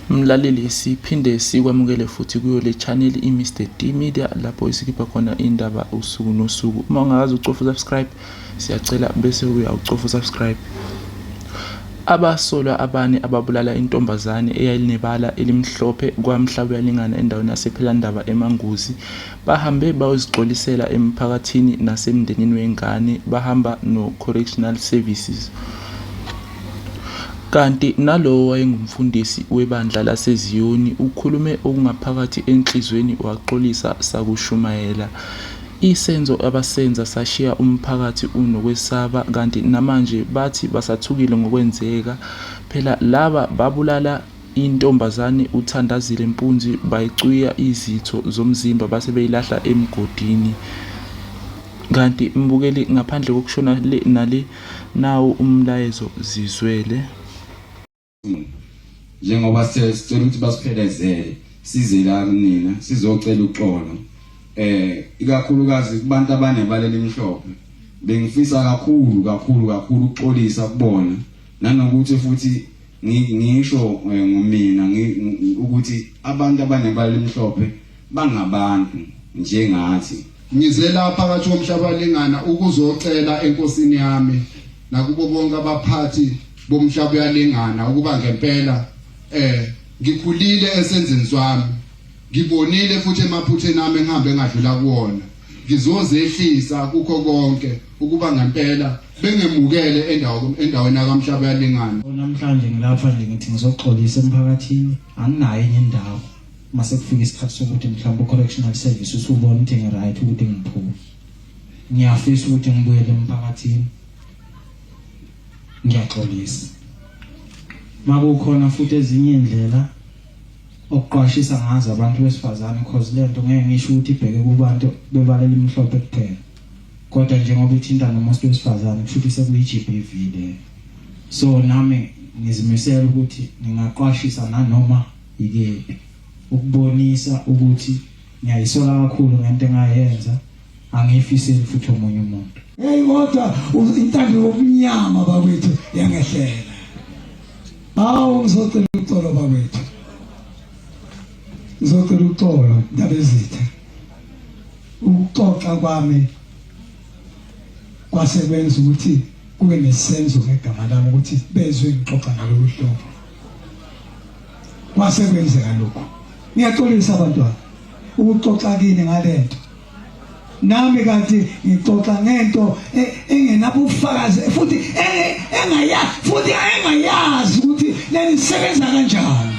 Mlaleli, siphinde sikwamukele futhi kuyo le channel iMr D Media lapho isikhipha khona indaba usuku nosuku. Uma ungakazi ucofa subscribe, siyacela bese uyawucofa subscribe. Abasolwa abane ababulala intombazane eyalinebala elimhlophe kwaMhlaba Uyalingana endaweni yasePhelandaba eManguzi bahambe bayozixolisela emphakathini nasemndenini wengane, bahamba no correctional services. Kanti nalowo wayengumfundisi webandla laseZiyoni ukhulume okungaphakathi enhlizweni waxolisa sakushumayela. Isenzo abasenza sashiya umphakathi unokwesaba, kanti namanje bathi basathukile ngokwenzeka. Phela laba babulala intombazane uThandazile Mpunzi bayicuya izitho zomzimba base beyilahla emgodini. Kanti mbukeli, ngaphandle kokushona nale nawo umlayezo zizwele. Njengoba sicela ukuthi basiphelezele size la kunina sizocela uxolo ikakhulukazi kubantu abanebala elimhlophe bengifisa kakhulu ukuxolisa kubona, nanokuthi futhi ngisho ngomina ukuthi abantu abanebala elimhlophe bangabantu njengathi. Ngize lapha phakathi komhlaba Uyalingana ukuzocela enkosini yami nakubo bonke abaphathi bomhlaba Uyalingana ukuba ngempela ngikhulile esenzweni swami, ngibonile futhi emaphutheni ami engihambe ngadlula kuwona, ngizozehlisa kukho konke ukuba ngempela bengemukele endaweni kaMhlaba Uyalingana. Namhlanje ngilapha nje ngithi ngizoxolisa emphakathini, anginayo enye indawo. Mase kufika isikhathi sokuthi mhlawumbe correctional service usubona ukuthi ngiright ukuthi ngiphume, ngiyafisa ukuthi ngibuyele emphakathini, ngiyaxolisa. Makukhona futhi ezinye indlela okuqwashisa ngazo abantu besifazane, because lento ngeke ngisho ukuthi ibheke kubantu bebala elimhlophe kuphela, kodwa njengoba ithinta nomuntu wesifazane futhi sekuyi-GBV le. So nami ngizimisela ukuthi ngingaqwashisa nanoma yikephi ukubonisa ukuthi ngiyayisola kakhulu ngento engayenza, angifiseli futhi omunye umuntu. Hey kodwa intando yomnyama babethu yangehlela. Hawu ngizocela uxolo babethu. Ngizocela uxolo ndabezitha. Ukuxoxa kwami kwasebenza ukuthi kube nesenzo ngegama lami ukuthi bezwe ngixoxa nalolu hlobo. Kwasekwenzeka lokho. Ngiyaxolisa abantwana ukuxoxa kini ngalento. Nami kanti ngixoxa ngento engenabufakazi futhi engayazi ukuthi lelisebenza kanjani.